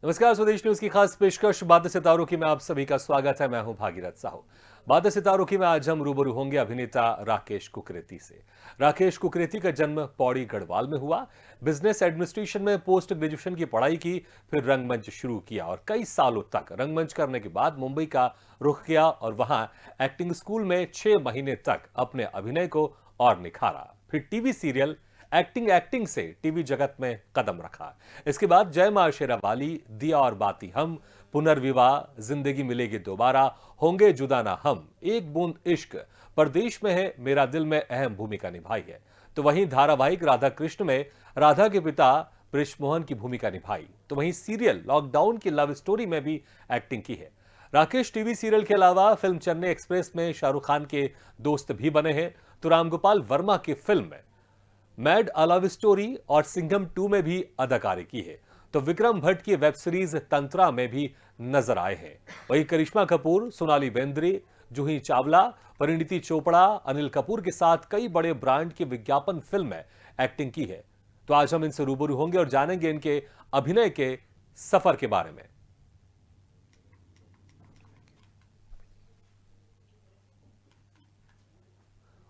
नमस्कार, स्वदेश न्यूज की खास पेशकश बातें सितारों की में आप सभी का स्वागत है। मैं हूं भागीरथ साहू। बातें सितारों की में आज हम रूबरू होंगे अभिनेता राकेश कुकरेती से। राकेश कुकरेती का जन्म पौड़ी गढ़वाल में हुआ। बिजनेस एडमिनिस्ट्रेशन में पोस्ट ग्रेजुएशन की पढ़ाई की, फिर रंगमंच शुरू किया और कई सालों तक रंगमंच करने के बाद मुंबई का रुख किया और वहां एक्टिंग स्कूल में 6 महीने तक अपने अभिनय को और निखारा। फिर टीवी सीरियल एक्टिंग एक्टिंग से टीवी जगत में कदम रखा। इसके बाद जय मां शेरावाली, दिया और बाती हम, पुनर्विवाह, जिंदगी मिलेगी दोबारा, होंगे जुदा ना हम, एक बूंद इश्क, परदेश में है मेरा दिल में अहम भूमिका निभाई है। तो वहीं धारावाहिक राधा कृष्ण में राधा के पिता ब्रिजमोहन की भूमिका निभाई। तो वहीं सीरियल लॉकडाउन की लव स्टोरी में भी एक्टिंग की है। राकेश टीवी सीरियल के अलावा फिल्म चेन्नई एक्सप्रेस में शाहरुख खान के दोस्त भी बने हैं। तो रामगोपाल वर्मा की फिल्म में मैड अ लव स्टोरी और सिंघम 2 में भी अदाकारी की है। तो विक्रम भट्ट की वेब सीरीज तंत्रा में भी नजर आए हैं। वहीं करिश्मा कपूर, सोनाली बेंद्रे, जूही चावला, परिणीति चोपड़ा, अनिल कपूर के साथ कई बड़े ब्रांड की विज्ञापन फिल्म में एक्टिंग की है। तो आज हम इनसे रूबरू होंगे और जानेंगे इनके अभिनय के सफर के बारे में।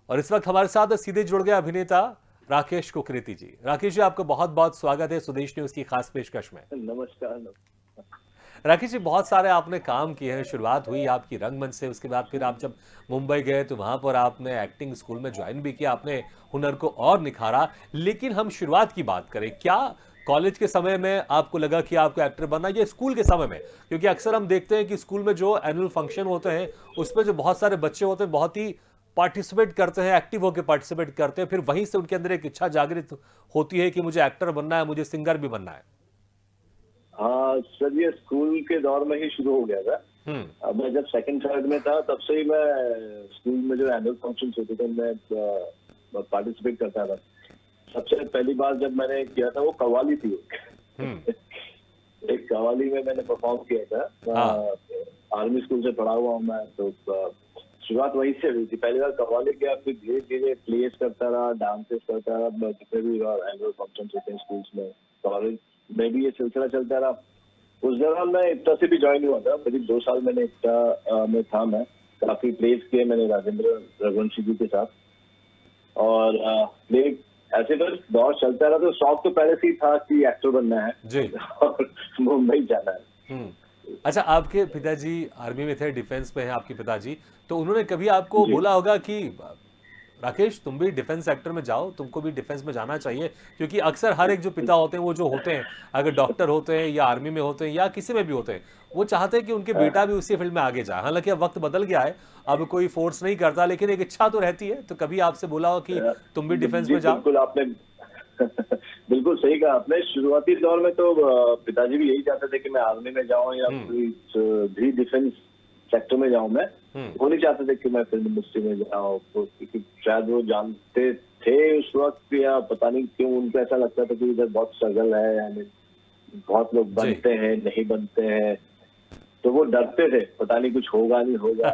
और इस वक्त हमारे साथ सीधे जुड़ गए अभिनेता राकेश कुकरेती जी। राकेश जी, आपका बहुत बहुत स्वागत है स्वदेश न्यूज की खास पेशकश में। नमस्कार। नमस्कार। राकेश जी, बहुत सारे आपने काम किए हैं। शुरुआत हुई आपकी रंगमंच से, उसके बाद फिर आप जब मुंबई गए तो वहां पर आपने एक्टिंग स्कूल में ज्वाइन भी किया, आपने हुनर को और निखारा। लेकिन हम शुरुआत की बात करें, क्या कॉलेज के समय में आपको लगा कि आपको एक्टर बनना, या स्कूल के समय में? क्योंकि अक्सर हम देखते हैं कि स्कूल में जो एनुअल फंक्शन होते हैं उसमें जो बहुत सारे बच्चे होते हैं बहुत ही पार्टिसिपेट करते हैं, एक्टिव होकर पार्टिसिपेट करते हैं, फिर वहीं से उनके अंदर एक इच्छा जागृत होती है कि मुझे एक्टर बनना है, मुझे सिंगर भी बनना है। हाँ सर, ये स्कूल के दौर में ही शुरू हो गया था। हम्म। अब मैं जब सेकंड थर्ड में था तब से ही मैं स्कूल में जो एनुअल फंक्शन होते थे मैं पार्टिसिपेट करता था। सबसे पहली बार जब मैंने किया था वो कव्वाली थी। हम्म। एक कव्वाली में मैंने परफॉर्म किया था। हाँ। आर्मी स्कूल से पढ़ा हुआ हूँ मैं, तो शुरुआत वहीं से हुई थी। पहली बार कव्वाली किया, फिर धीरे धीरे प्लेस करता रहा, डांसेस करता रहा, जितने भी एनुअल फंक्शन होते हैं स्कूल्स में, कॉलेज में भी ये सिलसिला चलता रहा। उस दौरान मैं इप्टा से भी ज्वाइन हुआ था। करीब 2 साल मैंने इप्टा में था। मैं काफी प्लेस किए मैंने राजेंद्र रघुवंशी जी के साथ। और प्ले ऐसे बस दौर चलता रहा। तो शौक तो पहले से ही था कि एक्टर बनना है जी। और मुंबई जाना है। अच्छा, आपके पिताजी आर्मी में थे, डिफेंस में हैं आपके पिताजी। तो उन्होंने कभी आपको जी। बोला होगा कि राकेश तुम भी डिफेंस सेक्टर में जाओ, तुमको भी डिफेंस में जाना चाहिए? क्योंकि अक्सर हर एक जो पिता होते हैं वो जो होते हैं, अगर डॉक्टर होते हैं या आर्मी में होते हैं या किसी में भी होते हैं, वो चाहते हैं कि उनके बेटा भी उसी फील्ड में आगे जाए। हालांकि अब वक्त बदल गया है, अब कोई फोर्स नहीं करता, लेकिन एक इच्छा तो रहती है। तो कभी आपसे बोला हो कि तुम भी डिफेंस जी में जाओ? बिल्कुल, आपने बिल्कुल सही कहा आपने। शुरुआती दौर में तो पिताजी भी यही चाहते थे कि मैं आर्मी में जाऊं या हम्म। कोई भी डिफेंस सेक्टर में जाऊं। मैं हम्म। वो नहीं चाहते थे कि मैं फिल्म इंडस्ट्री में जाऊं, क्योंकि शायद वो जानते थे उस वक्त, या पता नहीं क्यों उनको ऐसा लगता था कि इधर बहुत स्ट्रगल है, यानी बहुत लोग जी। बनते हैं नहीं बनते हैं। तो वो डरते थे, पता नहीं कुछ होगा नहीं होगा।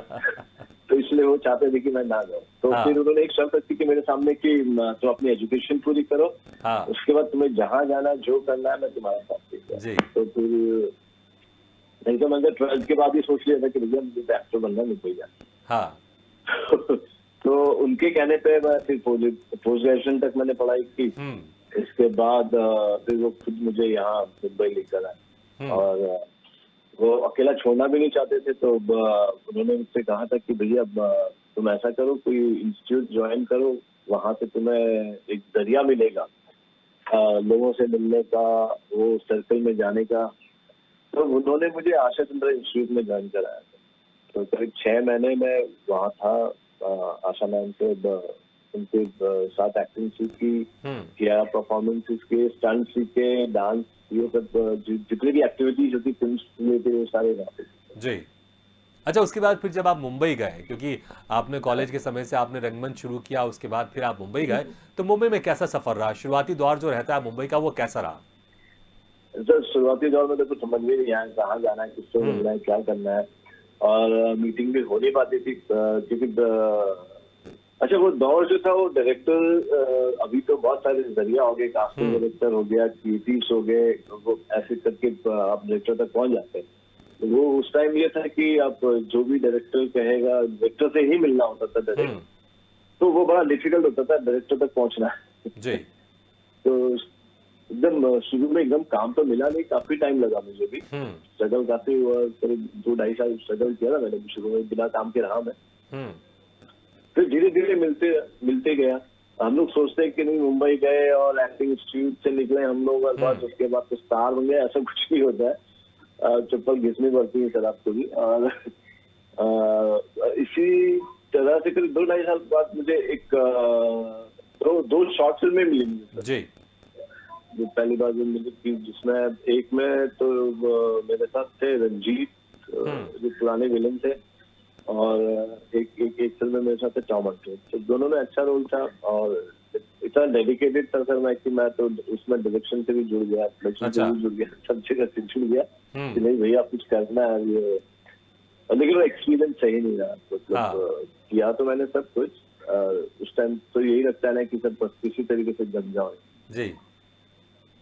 तो इसलिए वो चाहते थे कि मैं ना जाऊं। तो फिर हाँ। उन्होंने एक शर्त रखी कि मेरे सामने कि तुम अपनी एजुकेशन पूरी करो, हाँ। उसके बाद तुम्हें जहां जाना जो करना है मैं तुम्हारे साथ देगा। जी। तो फिर नहीं तो मैंने 12th के बाद ही सोच लिया था कि भैया मुझे तो एक्टर बनना नहीं कोई हाँ। जाना। तो उनके कहने पे मैं फिर पोस्ट ग्रेजुएशन तक मैंने पढ़ाई की। हम्म। इसके बाद फिर वो खुद मुझे यहाँ मुंबई लेकर आए। हम्म। और वो अकेला छोड़ना भी नहीं चाहते थे। तो उन्होंने मुझसे कहा था कि भैया तुम ऐसा करो, कोई इंस्टीट्यूट ज्वाइन करो, वहां से तुम्हें एक जरिया मिलेगा लोगों से मिलने का, वो सर्कल में जाने का। तो उन्होंने मुझे आशा चंद्रा इंस्टीट्यूट में ज्वाइन कराया था। तो करीब 6 महीने में वहाँ था। आशा मैम से उनके साथ एक्टिंग सीखी, हम्म। किया परफॉर्मेंसेस के, स्टंट सीखे, डांस, ये सब जितनी भी एक्टिविटीज होती फिल्म रिलेटेड वो सारे वहाँ पे। जी। अच्छा, उसके बाद फिर जब आप मुंबई गए, क्योंकि आपने कॉलेज के समय से आपने रंगमंच शुरू किया, उसके बाद फिर आप मुंबई गए, तो मुंबई में कैसा सफर रहा? शुरुआती दौर जो रहता है मुंबई का, वो कैसा रहा? सर शुरुआती दौर में तो कुछ समझ में नहीं आया कहाँ जाना है, किससे हम्म। मिलना है, क्या करना है। और मीटिंग भी हो नहीं पाती थी, क्योंकि अच्छा, वो दौर जो था वो डायरेक्टर, अभी तो बहुत सारे जरिया हो गए, कास्टिंग डायरेक्टर हो गया, क्रिएटिव्स हो गए, वो ऐसे करके आप डायरेक्टर तक पहुंच जाते हैं। तो वो उस टाइम ये था कि आप जो भी डायरेक्टर कहेगा, डायरेक्टर से ही मिलना होता था डायरेक्ट, तो वो बड़ा डिफिकल्ट होता था डायरेक्टर तक पहुंचना। जी। तो एकदम शुरू में एकदम काम तो मिला नहीं, काफी टाइम लगा मुझे भी, स्ट्रगल काफी हुआ, करीब 2-2.5 साल स्ट्रगल किया था मैंने भी शुरू में, बिना काम के रहा मैं। फिर धीरे धीरे मिलते मिलते गया। हम लोग सोचते हैं कि नहीं, मुंबई गए और एक्टिंग इंस्टीट्यूट से निकले हम लोग, और बस उसके बाद तो स्टार बन गए, ऐसा कुछ नहीं होता है। चप्पल घिसनी पड़ती है सर आपको भी। और इसी तरह से फिर 2-2.5 साल बाद मुझे एक दो शॉर्ट फिल्में मिली मुझे जी। जो पहली बार जो मिली थी, जिसमें एक में तो मेरे साथ थे रंजीत, जो पुराने विलन थे, और एक फिल्म में मेरे साथ टॉम हंटर। तो दोनों में अच्छा रोल था, और इतना डेडिकेटेड था सर मैं कि मैं तो उसमें डायरेक्शन से भी जुड़ गया, प्रोडक्शन से भी जुड़ गया, सब जगह से जुड़ गया कि नहीं भैया कुछ करना है ये। लेकिन वो एक्सपीरियंस सही नहीं रहा, मतलब किया तो मैंने सब कुछ, उस टाइम तो यही लगता है ना कि सब बस किसी तरीके से जम जाओ जी।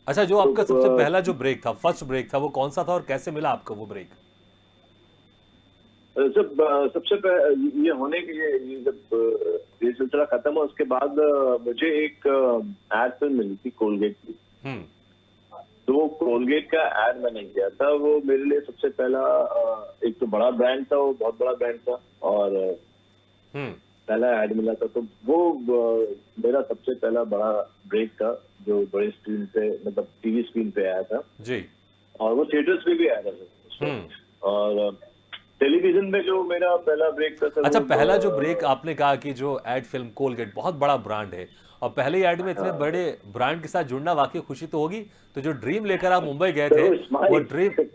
अच्छा, जो आपका सबसे पहला जो ब्रेक था, फर्स्ट ब्रेक था, वो कौन सा था और कैसे मिला आपको वो ब्रेक? सबसे ये होने के लिए, जब ये सिलसिला खत्म हुआ उसके बाद मुझे एक एड फिल्म मिली थी कोलगेट की। तो वो कोलगेट का एड मैंने किया था। वो मेरे लिए सबसे पहला, एक तो बड़ा ब्रांड था, वो बहुत बड़ा ब्रांड था, और पहला एड मिला था। तो वो मेरा सबसे पहला बड़ा ब्रेक था, जो बड़े स्क्रीन पे, मतलब टीवी स्क्रीन पे आया था जी। और वो थिएटर्स पे भी आया था। और टेलीविजन में जो मेरा पहला ब्रेक था सर, अच्छा, पहला जो ब्रेक आपने कहा कि जो एड फिल्म कोलगेट बहुत बड़ा ब्रांड है, और पहले एड में इतने बड़े ब्रांड के साथ जुड़ना वाकई खुशी तो होगी। तो जो ड्रीम लेकर आप मुंबई गए थे,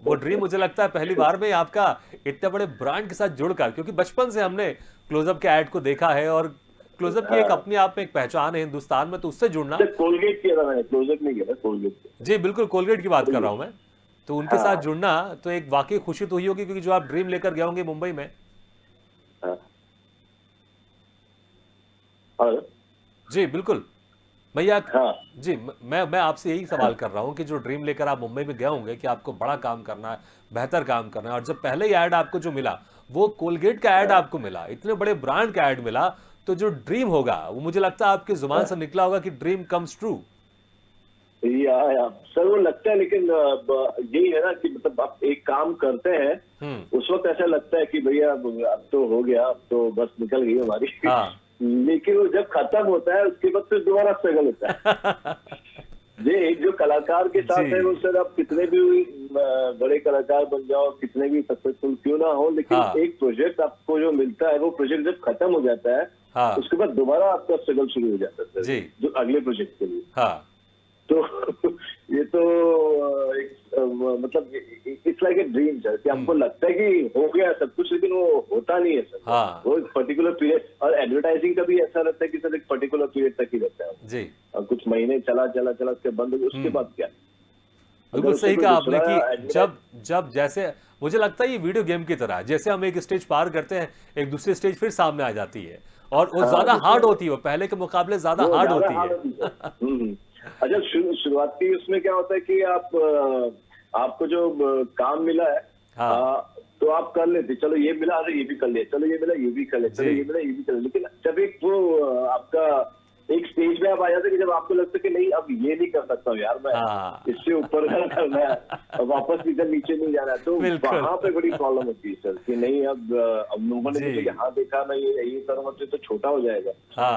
वो ड्रीम मुझे लगता है पहली बार में आपका इतने बड़े ब्रांड के साथ जुड़कर, क्योंकि बचपन से हमने क्लोजअप के एड को देखा है, और क्लोजअप की एक अपने आप में एक पहचान है हिंदुस्तान में, तो उससे जुड़ना। कोलगेट किया था मैंने, क्लोजअप नहीं किया था, कोलगेट। जी बिल्कुल, कोलगेट की बात कर रहा हूं मैं। तो उनके साथ जुड़ना तो एक वाकई खुशी तो हुई होगी, क्योंकि जो आप ड्रीम लेकर गए होंगे मुंबई में। जी बिल्कुल भैया। जी, मैं आपसे यही सवाल कर रहा हूं कि जो ड्रीम लेकर आप मुंबई में गए होंगे कि आपको बड़ा काम करना है, बेहतर काम करना है, और जब पहले ही ऐड आपको जो मिला वो कोलगेट का ऐड आपको मिला, इतने बड़े ब्रांड का ऐड मिला, तो जो ड्रीम होगा वो मुझे लगता है आपकी जुबान से निकला होगा कि ड्रीम कम्स ट्रू। या सर वो लगता है, लेकिन यही है ना कि मतलब आप एक काम करते हैं, उस वक्त ऐसा लगता है कि भैया अब तो हो गया, अब तो बस निकल गई हमारी। लेकिन वो जब खत्म होता है उसके बाद फिर दोबारा स्ट्रगल होता है। ये एक जो कलाकार के साथ है, वो सर आप कितने भी बड़े कलाकार बन जाओ, कितने भी सक्सेसफुल क्यों ना हो, लेकिन एक प्रोजेक्ट आपको जो मिलता है, वो प्रोजेक्ट जब खत्म हो जाता है, उसके बाद दोबारा आपका स्ट्रगल शुरू हो जाता है सर, जो अगले प्रोजेक्ट के लिए। तो ये तो मतलब it's like a dream sir, कि आपको लगता है कि हो गया सब कुछ, लेकिन वो होता नहीं है सर। वो एक पर्टिकुलर पीरियड, और एडवर्टाइजिंग का भी ऐसा रहता है कि सर एक पर्टिकुलर पीरियड तक ही रहता है जी, और कुछ महीने चला उसके बंद हो गया, उसके बाद क्या। बिल्कुल सही कहा आपने कि जब जैसे मुझे लगता है ये वीडियो गेम की तरह, जैसे हम एक स्टेज पार करते हैं, एक दूसरी स्टेज फिर सामने आ जाती है, और वो ज्यादा हार्ड होती है, वो पहले के मुकाबले ज्यादा हार्ड होती है। अच्छा, शुरुआती उसमें क्या होता है कि आपको जो काम मिला है, तो आप कर लेते, चलो ये मिला, अरे ये भी कर ले, चलो ये मिला, ये भी कर ले, चलो ये मिला, ये भी कर ले। लेकिन जब एक वो आपका एक स्टेज में आप आ जाते कि जब आपको लगता है कि नहीं अब ये नहीं कर सकता हूँ यार मैं, इससे ऊपर करना है, और वापस इधर नीचे नहीं जाना है, तो वहां पे बड़ी प्रॉब्लम होती है सर कि नहीं अब लोगों ने मुझे यहाँ देखा, मैं ये करूँगा तो छोटा हो जाएगा,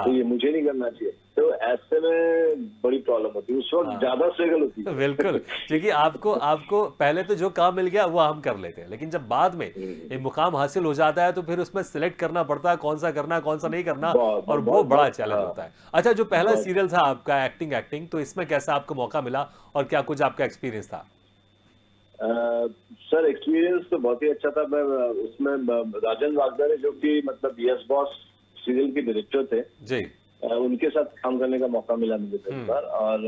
तो ये मुझे नहीं करना चाहिए। तो ऐसे में बड़ी प्रॉब्लम होती है, उस वक्त ज्यादा स्ट्रगल होती है। बिल्कुल, क्योंकि आपको पहले तो जो काम मिल गया वो हम कर लेते हैं, लेकिन जब बाद में एक मुकाम हासिल हो जाता है तो फिर उसमें सिलेक्ट करना पड़ता है कौन सा करना है, कौन सा नहीं करना, और वो बड़ा चैलेंज होता है। अच्छा, जो पहला सीरियल था आपका एक्टिंग, तो इसमें कैसा आपको मौका मिला और क्या कुछ आपका एक्सपीरियंस था? सर एक्सपीरियंस तो बहुत ही अच्छा था। मैं उसमें राजन वागदर, जो कि मतलब यस बॉस सीरियल के डायरेक्टर थे जी, उनके साथ काम करने का मौका मिला मुझे पहली बार, और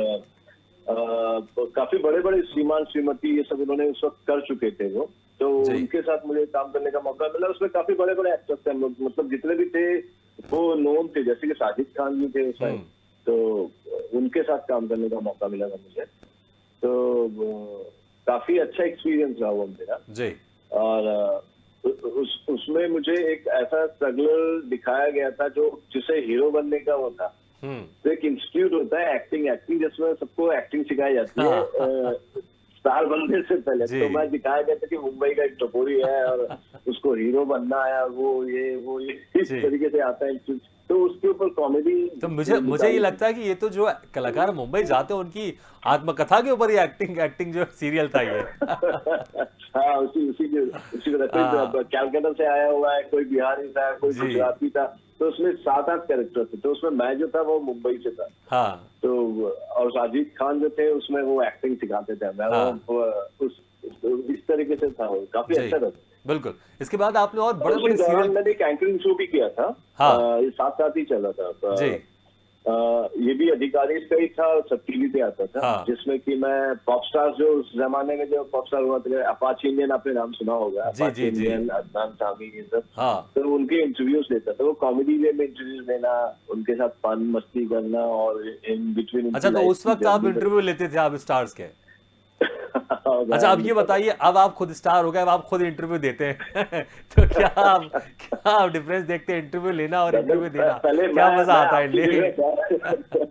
काफी बड़े बड़े श्रीमान श्रीमती ये सब उन्होंने उस वक्त कर चुके थे वो, तो उनके साथ मुझे काम करने का मौका मिला। उसमें काफी बड़े बड़े एक्टर्स थे, मतलब जितने भी थे वो नोन थे, जैसे कि साजिद खान भी थे उस टाइम, हम्म, तो उनके साथ काम करने का मौका मिला था मुझे। तो काफी अच्छा एक्सपीरियंस रहा वो मेरा। जी, और उसमें मुझे एक ऐसा स्ट्रगलर दिखाया गया था जो जिसे हीरो बनने का वो था। हम्म, तो एक इंस्टीट्यूट होता है एक्टिंग जिसमें सबको एक्टिंग सिखाई जाती है हाँ, स्टार बनने से पहले। जी, तो मैं दिखाया गया था कि मुंबई का एक टपोरी है और उसको हीरो बनना है, और वो ये इस जी। तरीके से आता है इंस्टीट्यूट। तो उसके ऊपर कॉमेडी तो मुझे मुझे ये निकाली थी। लगता है कि ये तो जो कलाकार मुंबई जाते हैं उनकी आत्मकथा के ऊपर ये एक्टिंग एक्टिंग जो सीरियल था ये। हाँ, उसी को हाँ, कैलकाटा से आया हुआ है, कोई बिहारी था, कोई जी, गुजराती था। तो उसमें 7-8 कैरेक्टर थे, तो उसमें मैं जो था वो मुंबई से था। हाँ, तो और साजिद खान जो थे उसमें वो एक्टिंग सिखाते थे। मैं हाँ, वो उस इस तरीके से था, वो काफी जी, अच्छा था। बिल्कुल। इसके बाद आपने और और उसी बड़े-बड़े दौरान सीरियल। मैंने एक एंकरिंग शो भी किया था। हाँ, ये साथ साथ ही चल रहा था। जी, ये भी अधिकारी का ही था, और सब टीवी पे आता था, हाँ, जिसमें कि मैं पॉप स्टार, जो उस जमाने में जो पॉप स्टार हुआ था, अपाची इंडियन, आपने नाम सुना होगा, जी, अपाची जी, जी, इंडियन, अदनान सामी, ये सब। हाँ। तो उनके इंटरव्यूज लेता था, वो कॉमेडी वे में इंटरव्यूज लेना, उनके साथ फन मस्ती करना, और इन बिटवीन अच्छा, उनकी तो लाइफ उस की वक्त आप जर्नी इंटरव्यू लेते थे आप स्टार्स के? अच्छा, अब ये लेता था। बताइए, अब आप खुद स्टार हो गए, अब आप खुद इंटरव्यू देते हैं तो क्या आप डिफरेंस देखते हैं इंटरव्यू लेना और मतलब इंटरव्यू देना? पहले क्या मैं मजा मैं आता है आपकी ले? जगह था।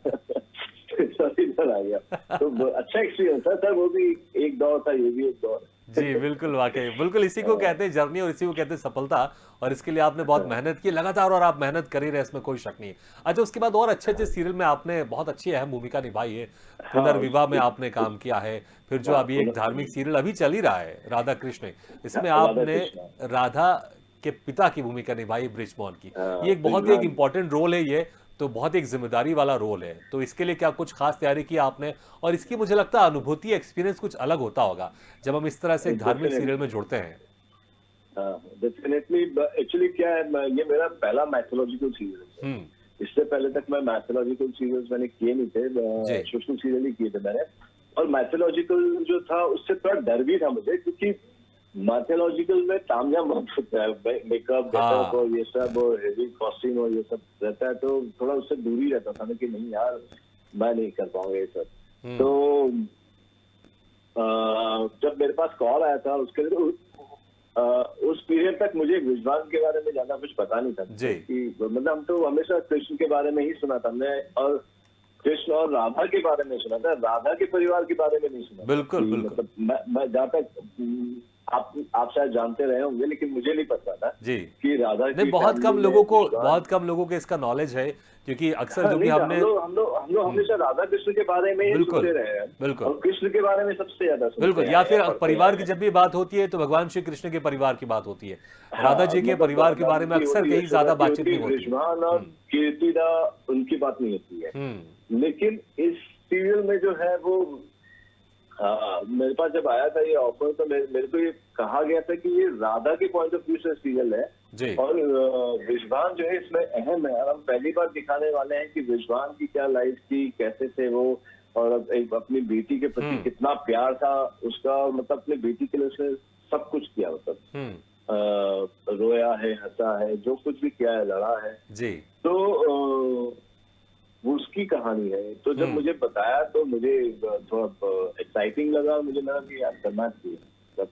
सॉरी सर, आ गया। तो अच्छा एक्सपीरियंस था सर, वो भी एक दौर था, ये भी एक दौर जी, बिल्कुल, वाकई बिल्कुल, इसी को कहते हैं जर्नी और इसी को कहते हैं सफलता। और इसके लिए आपने बहुत मेहनत की लगातार, और आप मेहनत कर ही रहे, इसमें कोई शक नहीं है। अच्छा, उसके बाद और अच्छे अच्छे सीरियल में आपने बहुत अच्छी अहम भूमिका निभाई है। हाँ पुनर्विवाह में आपने काम किया है, फिर जो हाँ, अभी एक धार्मिक सीरियल अभी चल ही रहा है, राधा कृष्ण, इसमें राधा आपने कृष्णा। राधा के पिता की भूमिका निभाई, बृजमोहन की। ये एक बहुत ही एक ब्रिजमान। इंपॉर्टेंट रोल है ये, तो बहुत एक जिम्मेदारी वाला रोल है। तो इसके लिए क्या कुछ खास तैयारी की आपने? और इसकी मुझे लगता है अनुभूति, एक्सपीरियंस कुछ अलग होता होगा जब हम इस तरह से एक धार्मिक सीरियल में डेफिनेटली, जुड़ते हैं। डेफिनेटली। एक्चुअली क्या है, ये मेरा पहला मैथोलॉजिकल सीरियल है। हम्म, इससे पहले तक मैं मैथोलॉजिकल सीरियल्स मैंने किए नहीं थे, जी, सोशल सीरियल ही किए थे मैंने। और मैथोलॉजिकल जो था उससे थोड़ा डर भी था मुझे, क्योंकि मैथोलॉजिकल में तामझाम बहुत होता है, मेकअप गेटअप हाँ, और ये सब, और हेवी कॉस्ट्यूम और ये सब रहता है, तो थोड़ा उससे दूरी रहता था ना, कि नहीं यार मैं नहीं कर पाऊंगा ये सब। हम्म, तो जब मेरे पास कॉल आया था उसके लिए, तो उस पीरियड तक मुझे विजवान के बारे में ज्यादा कुछ पता नहीं था जी, कि, मतलब हम तो हमेशा कृष्ण के बारे में ही सुना था हमने, और कृष्ण और राधा के बारे में सुना था, राधा के परिवार के बारे में नहीं सुना था। बिल्कुल, कि बिल्कुल, मतलब मैं जहाँ तक आप शायद जानते रहे होंगे, लेकिन मुझे नहीं पता था जी। कि राधा नहीं, की फैमिली में विजवान। बहुत कम लोगों को इसका नॉलेज है, क्योंकि अक्सर हाँ, जो भी नहीं था, हमने। हम लोग हमेशा राधा कृष्ण के बारे में ही बिल्कुल, सुनते रहे हैं, बिल्कुल, और कृष्ण के बारे में सबसे ज्यादा सुनते बिल्कुल, या आए हैं, फिर पढ़ते परिवार आए की हैं। जब भी बात होती है तो भगवान श्री कृष्ण के परिवार की बात होती है। राधा हाँ, जी के मतलब परिवार के बारे में नंद की अक्सर होती, कहीं यशोदा ज्यादा की बातचीत होती, नहीं होती। बृजभान और कीर्तिदा, उनकी बात नहीं होती है। हम्म, लेकिन इस सीरियल में जो है वो, मेरे पास जब आया था ये ऑफर, तो मेरे को ये कहा गया था कि ये राधा के पॉइंट ऑफ व्यू से सीरियल है, जी, और विजवान जो है इसमें अहम है। और हम पहली बार दिखाने वाले हैं कि विजवान की क्या लाइफ थी, कैसे थे वो, और अब एक अपनी बेटी के प्रति हम्म, कितना प्यार था उसका, मतलब अपनी बेटी के लिए उसने सब कुछ किया, मतलब हम्म, रोया है, हंसा है, जो कुछ भी किया है, लड़ा है। जी, तो वो उसकी कहानी है। तो जब हम्म, मुझे बताया तो मुझे थोड़ा एक्साइटिंग लगा, मुझे लगा कि यार करना चाहिए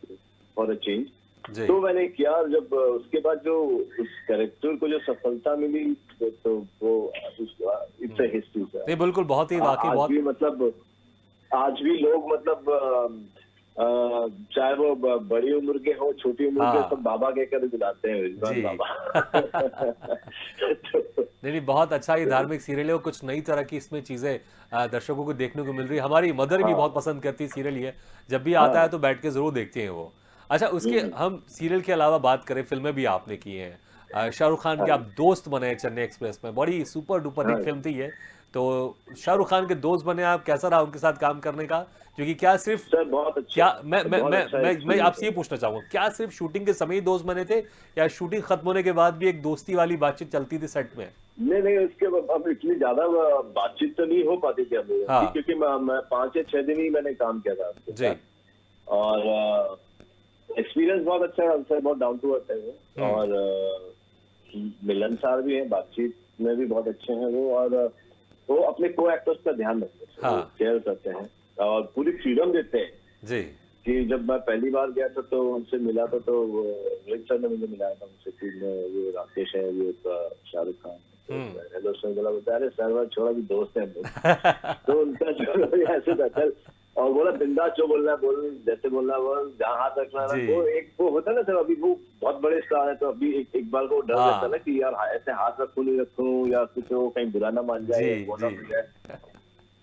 फॉर अ चेंज। जी। तो मैंने किया, और जब उसके बाद जो उस कैरेक्टर को जो सफलता मिली, तो वो इट्स अ हिस्ट्री सर। नहीं, बिल्कुल, बहुत ही वाकई आज बहुत। भी मतलब, आज भी लोग मतलब चाहे वो बड़ी उम्र के हो, छोटी उम्र के, सब हाँ, बाबा कहकर बुलाते हैं, रिजवान जी। बाबा। तो, नहीं, नहीं, बहुत अच्छा ये धार्मिक सीरियल है, और कुछ नई तरह की इसमें चीज़ें दर्शकों को देखने को मिल रही है। हमारी मदर भी बहुत हाँ पसंद करती है सीरियल ये, जब भी आता है हाँ। तो बैठ के ज़रूर देखती हैं वो। अच्छा, उसके हम्म, हम सीरियल के अलावा बात करें, फिल्में भी आपने की हैं। शाहरुख खान के हाँ आप दोस्त बने हैं चेन्नई एक्सप्रेस में, बड़ी सुपर डुपर हिट हाँ। फिल्म थी ये। तो शाहरुख खान के दोस्त बने आप, कैसा रहा उनके साथ काम करने का? क्योंकि क्या सिर्फ सर बहुत अच्छा, क्या बहुत अच्छा मैं एक्सपीरियंस आपसे है। ये पूछना चाहूंगा, क्या सिर्फ शूटिंग के समय ही दोस्त बने थे, या शूटिंग खत्म होने के बाद भी एक दोस्ती वाली बातचीत चलती थी सेट में? नहीं नहीं, उसके बाद अब इतनी ज्यादा बातचीत तो नहीं हो पाती थी हम लोगों की, हाँ, क्योंकि मैं 5 या 6 दिन ही मैंने काम किया था उसके जी, साथ। और एक्सपीरियंस बहुत अच्छा है, सर बहुत डाउन टू अर्थ है वो। हम्म, और मिलनसार भी हैं, बातचीत में भी बहुत अच्छे हैं वो, और वो अपने को एक्टर्स का ध्यान रखते हैं, हाँ। केयर करते हैं और पूरी फ्रीडम देते हैं। जी कि जब मैं पहली बार गया था तो उनसे मिला था, तो रोहित सर ने मुझे मिलाया था उनसे कि ये राकेश है, ये शाहरुख खान। हेलो सर, बोला बोलता अरे सर वो छोड़ा भी दोस्त है हम लोग। तो उनका जो ऐसे था और बोला बिंदास जो बोल रहा है बोल, जैसे बोल रहा है वो, जहाँ हाथ रखना है जी। वो एक वो होता है ना सर, अभी वो बहुत बड़े स्टार है तो अभी एक बार को डर हाँ। रहता है ना कि यार ऐसे हाथ रखूं नहीं रखूं या कुछ हो, कहीं बुरा ना मान जाए, जी, वो ना जी। हो जाए।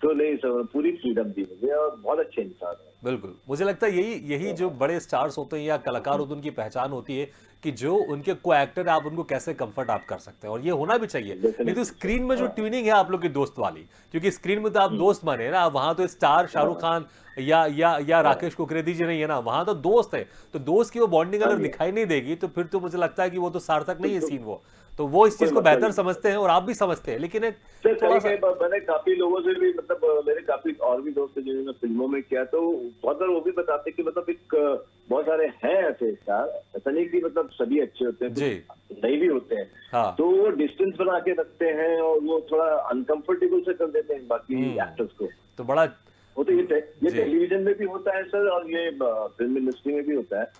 तो नहीं सर, पूरी फ्रीडम दी मुझे और बहुत अच्छे इंसान है। बिल्कुल, मुझे लगता है यही यही जो बड़े स्टार्स होते हैं या कलाकार होते हैं, उनकी पहचान होती है कि जो उनके को एक्टर है, आप उनको कैसे कंफर्ट आप कर सकते हैं, और ये होना भी चाहिए। नहीं तो स्क्रीन में जो ट्यूनिंग है आप लोग की दोस्त वाली, क्योंकि स्क्रीन में तो आप दोस्त बने ना, वहां तो स्टार शाहरुख खान या राकेश कुकरेती जी नहीं है ना, वहां तो दोस्त है। तो दोस्त की वो बॉन्डिंग अगर दिखाई नहीं देगी तो फिर तो मुझे लगता है कि वो तो सार्थक नहीं है सीन वो। तो वो इस चीज को बेहतर समझते हैं और आप भी समझते हैं, लेकिन एक सर थोड़ा सा मैंने काफी लोगों से भी, मतलब मेरे काफी और भी दोस्त हैं जिन्होंने फिल्मों में किया, तो बहुत बार वो भी बताते कि मतलब एक बहुत सारे हैं ऐसे स्टार, ऐसा नहीं कि मतलब सभी अच्छे होते हैं, जी। कुछ नहीं भी होते हैं। हाँ। तो वो डिस्टेंस बना के रखते हैं और वो थोड़ा अनकंफर्टेबल से कर देते हैं बाकी एक्टर्स को। तो बड़ा वो तो ये जी। टेलीविजन में भी होता है सर, और ये फिल्म इंडस्ट्री में भी होता है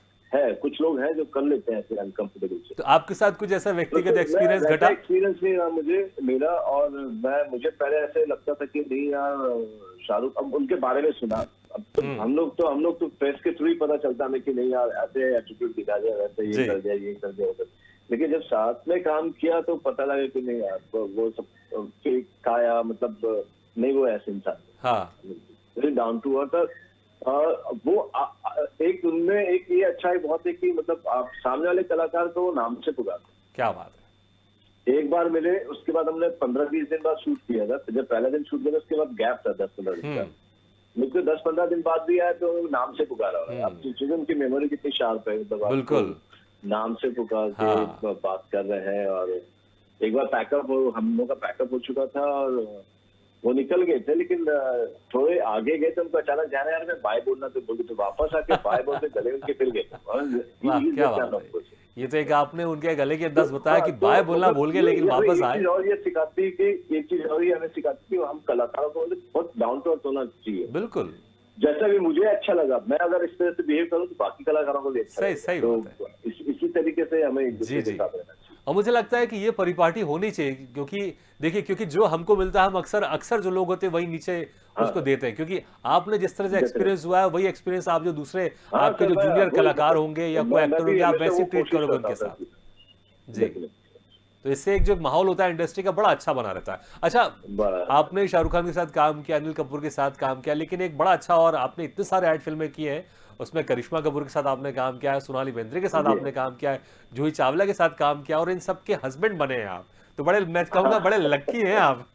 कुछ लोग हैं जो कर लेते हैं ऐसे अनकंफर्टेबल से। तो आपके साथ कुछ ऐसा व्यक्तिगत एक्सपीरियंस घटा? एक्सपीरियंस नहीं रहा मेरा, और मुझे पहले ऐसे लगता था कि नहीं यार शाहरुख, अब उनके बारे में सुना, अब तो हम लोग तो प्रेस के थ्रू ही पता चलता हमें कि नहीं यार ऐसे एटीट्यूड दिखा दिया, वैसे ये कर दिया, ये कर दिया, उधर। लेकिन जब साथ में काम किया तो पता लगा कि नहीं यार वो सब फेक था, या मतलब नहीं वो ऐसे इंसान, हाँ डाउन टू अर्थ। वो एक उनमें एक ये अच्छा है बहुत है कि मतलब आप सामने वाले कलाकार को नाम से पुकारते। क्या बात है। एक बार मिले, उसके बाद हमने 15-20 दिन बाद शूट किया था, जब पहला दिन शूट किया था उसके बाद गैप था 10-15 दिन का। मुझको 10-15 दिन बाद भी आया तो नाम से पुकारा। अब चीजें उनकी मेमोरी कितनी शार्प है, मतलब बिल्कुल नाम से पुकार के बात कर रहे हैं। और एक बार पैकअप, हम लोग का पैकअप हो चुका था और वो निकल गए थे, लेकिन थोड़े आगे गए तो उनको अचानक जाना यार मैं बाय बोलना, तो बोली तो वापस आके बाय बोलते गले उनके फिर गए। वाह क्या बात है। ये तो एक आपने उनके गले के अंदाज बताया कि बाय बोलना भूल गए लेकिन वापस आए। और ये सिखाती कि एक चीज और ये हमें सिखाती कि हम कलाकारों को बहुत डाउन टू अर्थ होना चाहिए। बिल्कुल जैसा भी मुझे अच्छा लगा, मैं अगर इस तरह से बिहेव करूं तो बाकी कलाकारों को भी अच्छा सही सही बात है। तो इसी तरीके से हमें एक दूसरे के साथ रहना चाहिए। और मुझे लगता है कि ये परिपाटी होनी चाहिए, क्योंकि देखिए क्योंकि जो हमको मिलता है हम अक्सर जो लोग होते हैं वही नीचे उसको देते हैं, क्योंकि आपने जिस तरह से एक्सपीरियंस हुआ है वही एक्सपीरियंस आप जो दूसरे आपके जो जूनियर कलाकार होंगे या कोई एक्टर होंगे आप वैसे ट्रीट करोगे उनके साथ। जी, तो इससे एक जो माहौल होता है इंडस्ट्री का बड़ा अच्छा बना रहता है। अच्छा, आपने शाहरुख खान के साथ काम किया, अनिल कपूर के साथ काम किया, लेकिन एक बड़ा अच्छा, और आपने इतने सारे ऐड फिल्में की हैं, उसमें करिश्मा कपूर के साथ आपने काम किया है, सोनाली बेंद्रे के साथ आपने काम किया है, जूही चावला के साथ काम किया, और इन सब के हस्बैंड बने हैं आप। तो बड़े, मैं कहूँगा बड़े लकी हैं आप।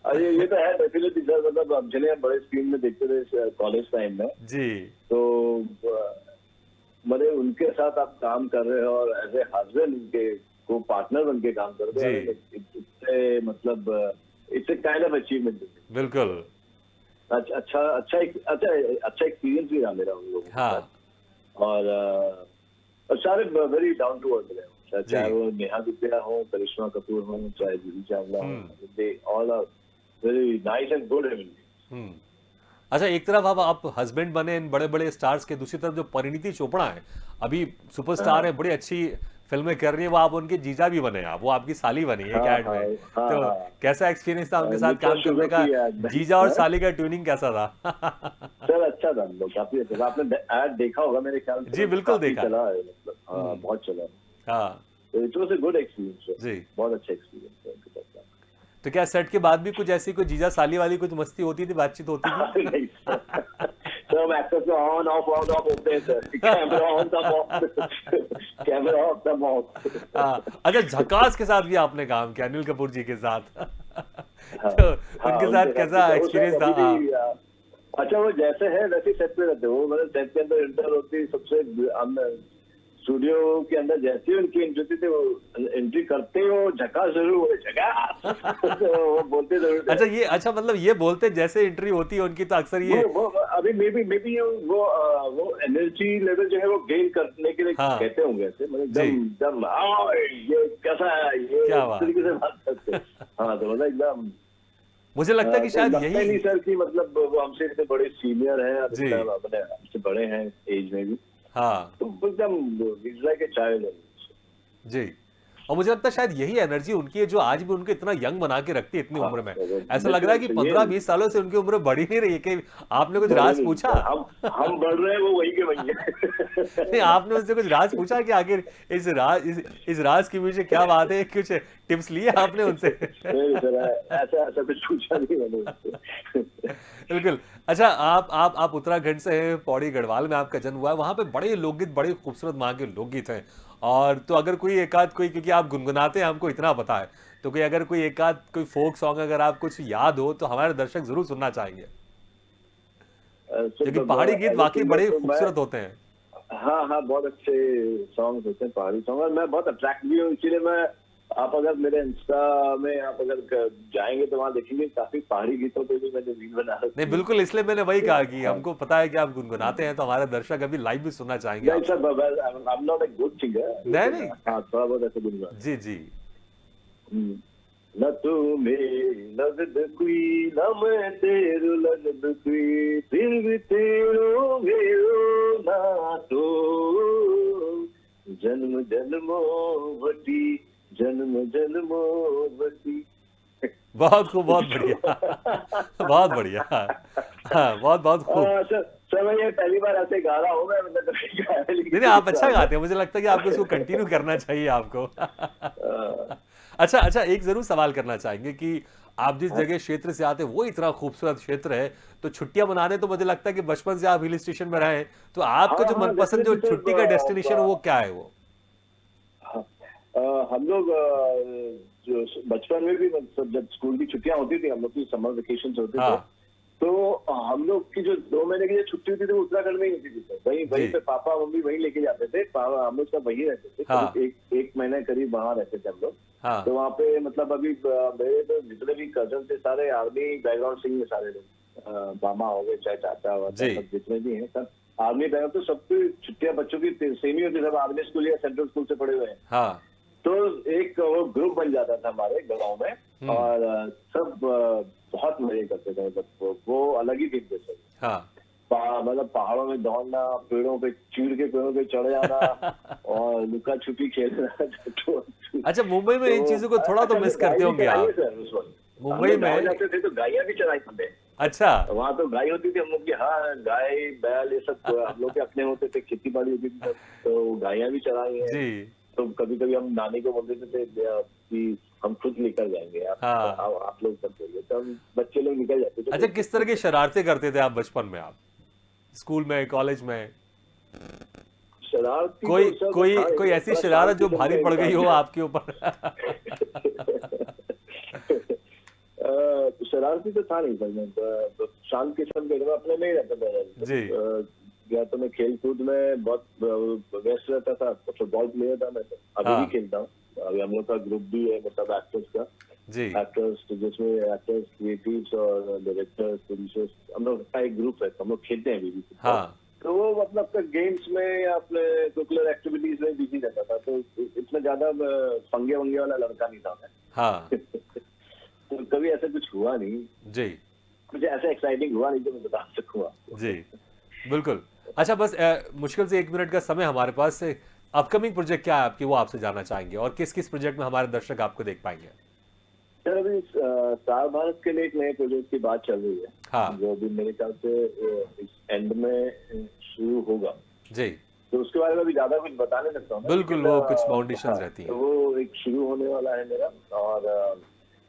अरे ये तो है डेफिनेटली सर, मतलब हम चले बड़े स्क्रीन में देखते थे कॉलेज टाइम में जी, तो मतलब उनके साथ आप काम कर रहे हो और एज ए हस्बैंड उनके को पार्टनर बन के काम कर रहे हो, इससे मतलब it's a kind of achievement. बिल्कुल अच्छा एक्सपीरियंस भी रहा मेरा उन लोगों के साथ। और सारे वेरी डाउन टू अर्थ रहे, चाहे वो नेहा गुप्ता हो, करिश्मा कपूर हो, चाहे जूही चावला हो, they all are very nice and good human. अच्छा, एक तरफ आप हस्बैंड बने इन बड़े बड़े स्टार्स के, दूसरी तरफ जो परिणीति चोपड़ा है अभी सुपरस्टार है, बड़ी अच्छी फिल्में कर रही है, वो आप उनके जीजा भी बने, आप वो आपकी साली बनी है ऐड में। तो कैसा एक्सपीरियंस था उनके साथ काम करने का? जीजा और साली का ट्यूनिंग कैसा था? सर अच्छा था, काफी अच्छा था। आपने ऐड देखा होगा मेरे ख्याल से। जी बिल्कुल देखा। चला है, मतलब बहुत चला। हाँ, it was a good experience जी, बहुत अच्छा एक्सपीरियंस है। तो क्या सेट के बाद भी कुछ ऐसी कोई जीजा साली वाली कुछ मस्ती होती थी, बातचीत होती थी? तो हम एक्टर्स ऑन ऑफ होते हैं सर, कैमरा ऑन तब ऑफ, कैमरा ऑफ तब ऑफ। अच्छा, झकास के साथ भी आपने काम किया अनिल कपूर जी के साथ। तो उनके साथ कैसा एक्सपीरियंस था? अच्छा, वो जैसे है वैसे सेट पे रहते हो, मतलब सेट के अंदर इंटर होती सबसे स्टूडियो के अंदर जैसे ही उनकी एंट्री थी, वो एंट्री करते ही वो झकास जरूर हुए, झकास तो वो बोलते जरूर थे। अच्छा मतलब ये बोलते जैसे एंट्री होती है उनकी तो अक्सर ये वो अभी मे बी वो एनर्जी लेवल जो है वो गेन करने के लिए हाँ कहते होंगे ऐसे, मतलब जी एकदम एकदम हाँ ये कैसा है, ये क्या इस बात तरीके से बात करते हैं। हाँ तो मतलब एकदम मुझे लगता है कि तो शायद लगता ही यही नहीं सर कि मतलब वो हमसे इतने बड़े सीनियर हैं, अब जी इतना अपने हमसे बड़े हैं एज में भी, हाँ तो एकदम इट्स लाइक ए चाइल्ड। जी और मुझे लगता है शायद यही एनर्जी उनकी है जो आज भी उनको इतना यंग बना के रखती है इतनी हाँ उम्र में। ऐसा लग रहा है कि डेफिनेटली ये 15-20 सालों से उनकी उम्र बढ़ी नहीं रही है कि आपने कुछ बड़े राज नहीं पूछा? सर, हम बढ़ रहे हैं, वो वही के वही नहीं है। आपने उनसे कुछ राज पूछा कि आखिर इस राज के पीछे क्या बात है, कुछ टिप्स लिए आपने उनसे? नहीं सर, ऐसा ऐसा कुछ पूछा नहीं मैंने उनसे। बिल्कुल। अच्छा आप उत्तराखंड से हैं, पौड़ी गढ़वाल में आपका जन्म हुआ है, वहाँ पे बड़े लोकगीत, बड़े खूबसूरत वहाँ के लोकगीत हैं। और तो अगर कोई एकाध कोई, क्योंकि आप गुनगुनाते हैं हमको इतना पता है, तो कोई अगर कोई एकाध कोई फोक सॉन्ग अगर आप कुछ याद हो तो हमारे दर्शक जरूर सुनना चाहेंगे, क्योंकि पहाड़ी गीत एज ए वाकई सिंगर बड़े तो मैं, खूबसूरत होते हैं। हाँ हाँ बहुत अच्छे सॉन्ग होते हैं पहाड़ी सॉन्ग, और मैं बहुत अट्रैक्ट भी हूँ, इसीलिए मैं, आप अगर मेरे इंस्टा में आप अगर जाएंगे तो वहाँ देखेंगे काफी पहाड़ी गीतों पे भी मैंने रील बना नहीं रखी है। बिल्कुल, इसलिए मैंने वही कहा कि हाँ हमको पता है कि आप गुनगुनाते हैं, तो हमारे दर्शक अभी लाइव भी सुनना चाहेंगे नहीं आपसे। Sir, I am not a good singer, नहीं लेकिन नहीं हाँ थोड़ा बहुत ऐसे गुनगुना। जी जी न तू मेरी लगद कोई, न मैं तेरू लगद कोई, फिर भी तेरो मेरो ना तो, जन्म जन्मों वटी, जन्म जन्मों वटी। बहुत खूब, बहुत बढ़िया बहुत बढ़िया। हाँ बहुत बहुत खूब। सर मैं ये पहली बार ऐसे गा रहा हूँ, मैं मतलब कभी गाया नहीं नहीं नहीं किसी आप के अच्छा सामने। गाते हैं, मुझे लगता है कि आपको इसको कंटिन्यू करना चाहिए आपको। अच्छा अच्छा, एक जरूर सवाल करना चाहेंगे कि आप जिस जगह क्षेत्र से आते हैं वो इतना खूबसूरत क्षेत्र है, तो छुट्टियां मनाने तो मुझे लगता है कि बचपन से आप हिल स्टेशन में रहे हैं, तो आपका हाँ जो हाँ मनपसंद जो डेफिनेटली छुट्टी का डेस्टिनेशन है वो सर, क्या है वो? हाँ, हम लोग जो बचपन में भी मतलब जब स्कूल की छुट्टियां होती थी, हम लोग की समर वेकेशन होते थे, हाँ तो हम लोग की जो 2 महीने की जो छुट्टी होती थी वो उत्तराखंड में ही होती थी सर, वहीं जी वहीं पे पापा मम्मी वहीं लेके जाते थे, हम लोग सब वहीं रहते थे, हाँ करीब एक महीने करीब वहां रहते थे हम लोग। हाँ तो वहाँ पे मतलब अभी मेरे तो जितने भी कजन थे सारे आर्मी बैकग्राउंड से ही हैं, सारे लोग, मामा हो गए चाहे चाचा वाचा, जी सब जितने भी हैं सब आर्मी बैकग्राउंड, तो सबकी छुट्टियां बच्चों की सेम ही होती है, सब आर्मी स्कूल या सेंट्रल स्कूल से पढ़े हुए हैं। हाँ तो एक वो ग्रुप बन जाता था हमारे गाँव में, और सब बहुत मजे करते थे, मतलब वो अलग ही दिन थे सब। हाँ मतलब पहाड़ों में दौड़ना, पेड़ों पे चीड़ के पेड़ों पे चढ़ जाना और लुका छुपी खेलना। अच्छा मुंबई में तो इन चीजों को थोड़ा तो अच्छा, मिस हमने गाय करते भी होंगे चराई है आप। सर उस वक्त, हम मुंबई लोग गाँव में जाते थे तो गायें भी चराई हमने। अच्छा वहाँ तो गाय होती थी हम लोग की, हाँ गाय बैल ये सब हम लोग के अपने होते थे, खेती बाड़ी होती थी सब, तो गायें भी चराई है। जी तो कभी कभी हम नानी को बोलते थे कि हम खुद निकल जाएंगे, हाँ। आप लोग सब बोलिए, तो हम बच्चे लोग निकल जाते थे। अच्छा किस तरह की शरारतें करते थे आप बचपन में, आप स्कूल में कॉलेज में? शरारती कोई तो सर मैं कोई था नहीं, कोई मैं ऐसी बड़ा शरारत शांत जो किस्म भारी का पड़ गई इंसान हो था। आपके ऊपर? शरारती तो था नहीं सर, मैं शांत किस्म के, मैं अपने में ही रहता था। जी या तो मैं खेल कूद में बहुत व्यस्त रहता था, फुटबॉल प्लेयर था मैं, तो अभी भी हाँ खेलता हूँ। अभी हम लोग का ग्रुप भी है मतलब एक्टर्स का, जी एक्टर्स जिसमें एक्टर्स, क्रिएटिव्स और डायरेक्टर्स, प्रोड्यूसर्स, हम लोग का एक ग्रुप है, हम लोग खेलते हैं अभी भी फुटबॉल। हाँ तो वो मतलब गेम्स में या अपने करिकुलर एक्टिविटीज में बिजी रहता था, तो इतना ज्यादा पंगे वंगे वाला लड़का नहीं था मैं। हाँ तो कभी ऐसा कुछ हुआ नहीं, जी कुछ ऐसा एक्साइटिंग हुआ नहीं जो मैं बता सकूँ आपको। जी बिल्कुल। अच्छा बस मुश्किल से 1 मिनट का समय हमारे पास है, अपकमिंग प्रोजेक्ट क्या है आपकी वो आपसे जानना चाहेंगे, और किस किस प्रोजेक्ट में हमारे दर्शक आपको देख पाएंगे? सर अभी स्टार भारत के लिए एक नए प्रोजेक्ट की बात चल रही है, हाँ जो अभी मेरे ख्याल से इस एंड में शुरू होगा। जी तो उसके बारे में अभी ज्यादा कुछ बता नहीं सकता हूँ मैं, बिल्कुल, लेकिन वो कुछ बाउंडेशंस हाँ, रहती तो हैं। वो एक शुरू होने वाला है मेरा, और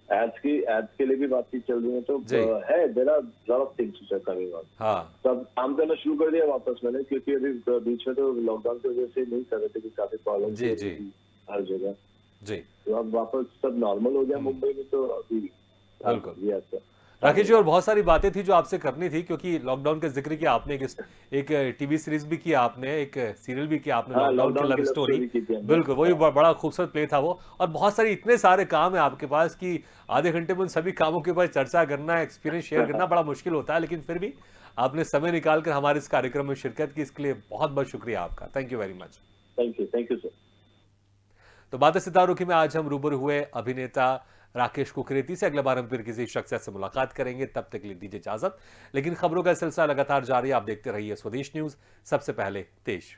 एड्स के लिए भी बातचीत चल रही है, तो जी है there are lot of things which are coming on. हाँ तब काम करना शुरू कर दिया वापस मैंने, क्योंकि अभी बीच में तो लॉकडाउन की वजह से नहीं कर रहे थे, कि काफी प्रॉब्लम्स जी हो जी रही थी हर जगह। जी तो अब वापस सब नॉर्मल हो गया मुंबई में, तो अभी बिल्कुल। yes, sir। राकेश जी, और बहुत सारी बातें थी जो आपसे करनी थी, क्योंकि लॉकडाउन का जिक्र किया आपने, एक टीवी सीरीज भी किया आपने, एक सीरियल भी किया आपने, हाँ, लॉकडाउन की लॉकडाउन लव की लव स्टोरी। स्टोरी की थी हमने। बिल्कुल, वही हाँ, बड़ा खूबसूरत प्ले था वो। और बहुत सारी, इतने सारे काम है आपके पास कि आधे घंटे में उन सभी कामों के ऊपर चर्चा करना, एक्सपीरियंस शेयर करना बड़ा मुश्किल होता है, लेकिन फिर भी आपने समय निकालकर हमारे इस कार्यक्रम में शिरकत की, इसके लिए बहुत बहुत शुक्रिया आपका। Thank you very much. Thank you sir. तो बातें सितारों की में आज हम रूबरू हुए अभिनेता राकेश कुकरेती से। अगले बार हम फिर किसी शख्सियत से मुलाकात करेंगे, तब तक के लिए दीजिए इजाजत। लेकिन खबरों का सिलसिला लगातार जारी है, आप देखते रहिए स्वदेश न्यूज, सबसे पहले देश।